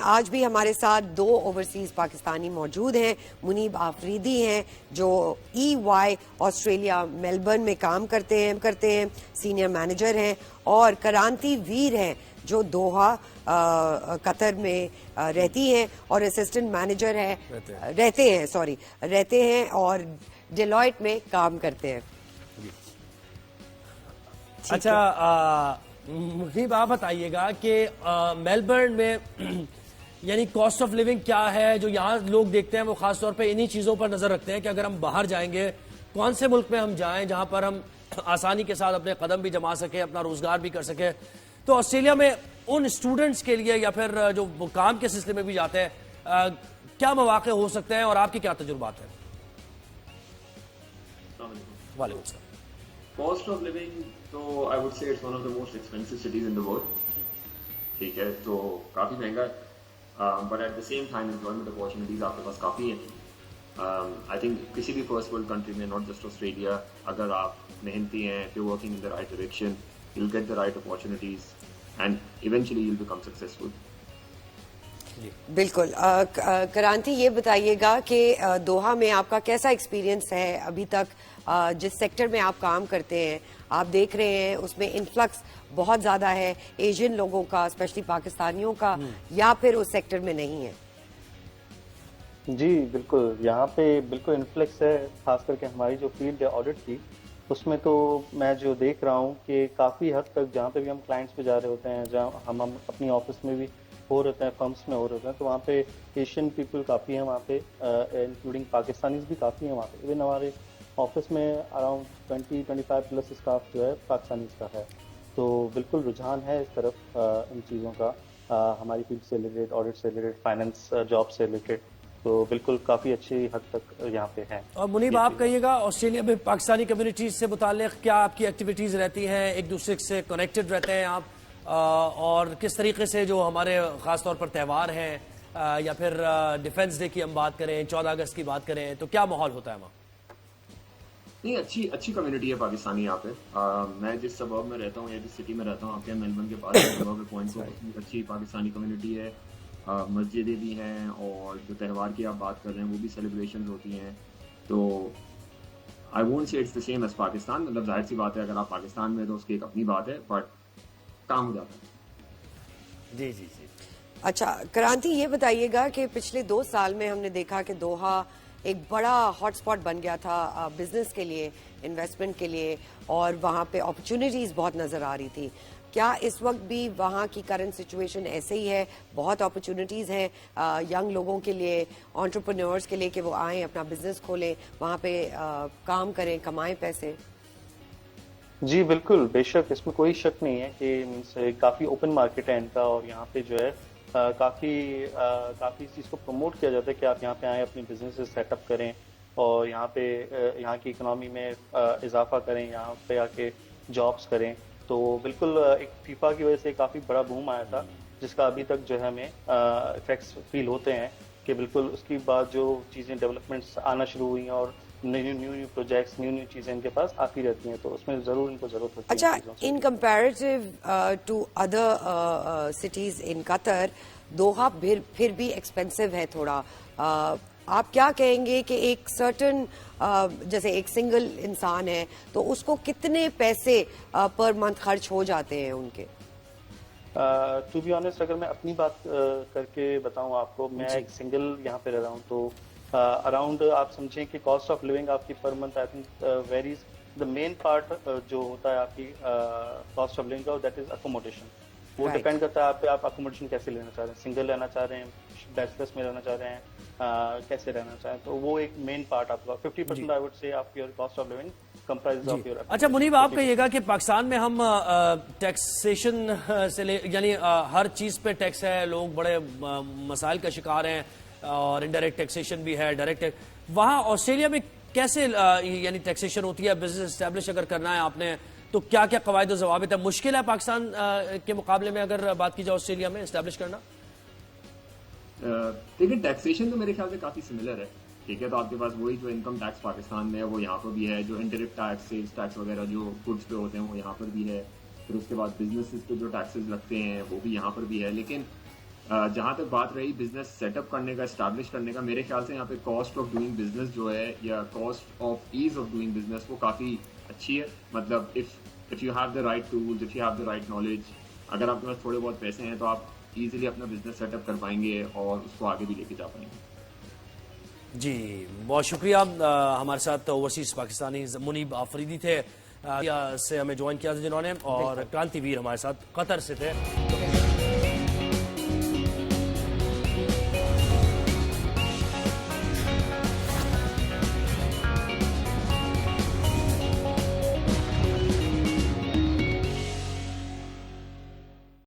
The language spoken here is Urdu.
آج بھی ہمارے ساتھ 2 اوورسیز پاکستانی موجود ہیں. منیب آفریدی ہیں جو EY آسٹریلیا میلبرن میں کام کرتے ہیں, سینئر مینیجر ہیں, اور کرانتی ویر ہیں جو دوحہ قطر میں رہتی ہیں اور اسسٹنٹ مینیجر رہتے ہیں اور ڈیلائٹ میں کام کرتے ہیں. اچھا منیب آپ بتائیے گا کہ میلبرن میں یعنی کاسٹ آف لیونگ کیا ہے جو یہاں لوگ دیکھتے ہیں, وہ خاص طور پہ انہی چیزوں پر نظر رکھتے ہیں کہ اگر ہم باہر جائیں گے کون سے ملک میں ہم جائیں جہاں پر ہم آسانی کے ساتھ اپنے قدم بھی جما سکیں, اپنا روزگار بھی کر سکیں. تو آسٹریلیا میں ان اسٹوڈنٹس کے لیے یا پھر جو کام کے سلسلے میں بھی جاتے ہیں کیا مواقع ہو سکتے ہیں اور آپ کی کیا تجربات ہیں؟ وعلیکم السلام. کاسٹ آف لیونگ تو I would say it's one of the most expensive cities in the world. ٹھیک ہے, تو کافی مہنگا ہے, but at the same time employment opportunities آپ کے پاس کافی ہیں. آئی تھنک کسی بھی فرسٹ ورلڈ کنٹری میں, ناٹ جسٹ آسٹریلیا, اگر آپ محنتی ہیں, if you're working in the right direction, you'll get the right opportunities and eventually you'll become successful. بالکل. کرانتی یہ بتائیے گا کہ دوحہ میں آپ کا کیسا ایکسپیرینس ہے ابھی تک؟ جس سیکٹر میں آپ کام کرتے ہیں آپ دیکھ رہے ہیں اس میں انفلکس بہت زیادہ ہے ایشین لوگوں کا, اسپیشلی پاکستانیوں کا, یا پھر اس سیکٹر میں نہیں ہے؟ جی بالکل, یہاں پہ بالکل انفلکس ہے, خاص کر کے ہماری جو فیلڈ ہے آڈٹ کی, اس میں تو میں جو دیکھ رہا ہوں کہ کافی حد تک جہاں پہ بھی ہم کلائنٹس پہ جا رہے ہوتے ہیں, جہاں ہم اپنی آفس میں بھی ہو رہتے ہیں, فرمس میں ہو رہتے ہیں, تو وہاں پہ ایشین پیپل کافی ہیں وہاں پہ, انکلوڈنگ پاکستانیز بھی کافی ہیں وہاں پہ. ایون ہمارے آفس میں اراؤنڈ 20-25 پلس اسٹاف جو ہے پاکستانیز کا ہے. تو بالکل رجحان ہے اس طرف ان چیزوں کا, ہماری فیلڈ سے ریلیٹڈ, آڈٹ سے ریلیٹڈ, فائنینس جاب سے ریلیٹڈ, تو بالکل کافی اچھی حد تک یہاں پہ ہے. اور منیب آپ کہیے گا آسٹریلیا میں پاکستانی کمیونٹیز سے متعلق کیا آپ کی ایکٹیویٹیز رہتی ہیں, ایک دوسرے سے کنیکٹڈ رہتے ہیں آپ, اور کس طریقے سے جو ہمارے خاص طور پر تہوار ہیں یا پھر ڈیفنس ڈے کی ہم بات کریں, 14 اگست کی بات کریں, تو کیا ماحول ہوتا ہے وہاں؟ نہیں, اچھی کمیونٹی ہے پاکستانی یہاں پہ. میں جس سبب میں رہتا ہوں یا جس سٹی میں رہتا ہوں, آپ کے میلبرن کے پاس پوائنٹ کو اچھی پاکستانی کمیونٹی ہے, مسجدیں بھی ہیں, اور جو تہوار کی آپ بات کر رہے ہیں وہ بھی سیلیبریشنز ہوتی ہیں. تو I won't say it's the same as Pakistan, مطلب ظاہر سی بات ہے اگر آپ پاکستان میں تو اس کی ایک اپنی بات ہے, بٹ کام ہو جاتا ہے. جی جی جی. اچھا کرانتی یہ بتائیے گا کہ پچھلے 2 سال میں ہم نے دیکھا کہ دوحہ ایک بڑا ہاٹ سپاٹ بن گیا تھا بزنس کے لیے, انویسٹمنٹ کے لیے, اور وہاں پہ اپرچونیٹیز بہت نظر آ رہی تھی. کیا اس وقت بھی وہاں کی کرنٹ سچویشن ایسے ہی ہے؟ بہت اپرچونیٹیز ہیں ینگ لوگوں کے لیے, انٹرپرینورز کے لیے کہ وہ آئیں اپنا بزنس کھولیں, وہاں پہ کام کریں, کمائیں پیسے؟ جی بالکل, بے شک, اس میں کوئی شک نہیں ہے کہ کافی اوپن مارکیٹ ہے ان کا, اور یہاں پہ جو ہے کافی اس چیز کو پروموٹ کیا جاتا ہے کہ آپ یہاں پہ آئیں, اپنی بزنس سیٹ اپ کریں اور یہاں پہ یہاں کی اکنامی میں اضافہ کریں, یہاں پہ آ کے جابس کریں. تو بالکل ایک فیفا کی وجہ سے کافی بڑا بوم آیا تھا جس کا ابھی تک جو ہے ہمیں افیکٹس فیل ہوتے ہیں کہ بالکل اس کے بعد جو چیزیں ڈیولپمنٹس آنا شروع ہوئی ہیں اور نیو پروجیکٹس, نیو چیزیں ان کے پاس آتی رہتی ہیں, تو اس میں ضرور ان کو ضرورت ہوتی ہے. اچھا, in comparative to other cities in Qatar, Doha پھر بھی ایکسپینسو ہے تھوڑا. آپ کیا کہیں گے کہ ایک سرٹن جیسے ایک سنگل انسان ہے تو اس کو کتنے پیسے پر منتھ خرچ ہو جاتے ہیں ان کے؟ ٹو بی آنیسٹ, اگر میں اپنی بات کر کے بتاؤں آپ کو, میں ایک سنگل یہاں پہ رہ رہا ہوں, تو اراؤنڈ آپ سمجھیں کہ کاسٹ آف لیونگ آپ کی پر month I think varies. The main part جو ہوتا ہے آپ کی کاسٹ آف لیونگ کا, دیٹ از اکوموڈیشن. وہ ڈپینڈ کرتا ہے آپ پہ, آپ اکوموڈیشن کیسے لینا چاہ رہے ہیں, سنگل رہنا چاہ رہے ہیں, بیچلرس میں رہنا چاہ رہے ہیں, کیسے رہنا چاہیں, تو وہ ایک مین پارٹ آپ کا 50% آئی وڈ سے آپ your cost of living comprise of your. اچھا منیب آپ کہیے گا کہ پاکستان میں ہم ٹیکسیشن سے یعنی ہر چیز پہ ٹیکس ہے, لوگ بڑے مسائل کا شکار ہیں, اور انڈائریکٹ ٹیکسیشن بھی ہے, ڈائریکٹ. وہاں آسٹریلیا میں کیسے یعنی ٹیکسیشن ہوتی ہے؟ بزنس اسٹیبلش اگر کرنا ہے آپ نے تو کیا کیا قواعد و ضوابط ہے؟ مشکل ہے پاکستان کے مقابلے میں اگر بات کی جائے آسٹریلیا میں اسٹیبلش کرنا؟ دیکھیں ٹیکسیشن تو میرے خیال سے کافی سملر ہے. ٹھیک ہے, تو آپ کے پاس وہی جو انکم ٹیکس پاکستان میں ہے وہ یہاں پر بھی ہے, جو انڈائریکٹ ٹیکس, سیلز ٹیکس وغیرہ جو گڈس پہ ہوتے ہیں وہ یہاں پر بھی ہے, پھر اس کے بعد بزنس پہ جو ٹیکسز لگتے ہیں وہ بھی یہاں پر بھی ہے. لیکن جہاں تک بات رہی بزنس سیٹ اپ کرنے کا اسٹیبلش کرنے کا, میرے خیال سے یہاں پہ کاسٹ آف ڈوئنگ بزنس جو ہے یا cost of as of doing business وہ کافی اچھی ہے. مطلب if you have the right tools, if you have the right knowledge, اگر آپ کے پاس تھوڑے بہت پیسے ہیں تو آپ ایزیلی اپنا بزنس سیٹ اپ کر پائیں گے اور اس کو آگے بھی لے کے جا پائیں گے. جی بہت شکریہ. ہمارے ساتھ اوورسیز پاکستانی منیب آفریدی تھے سے ہمیں جوائن کیا تھا جنہوں نے, اور کرانتی ویر ہمارے ساتھ قطر سے تھے.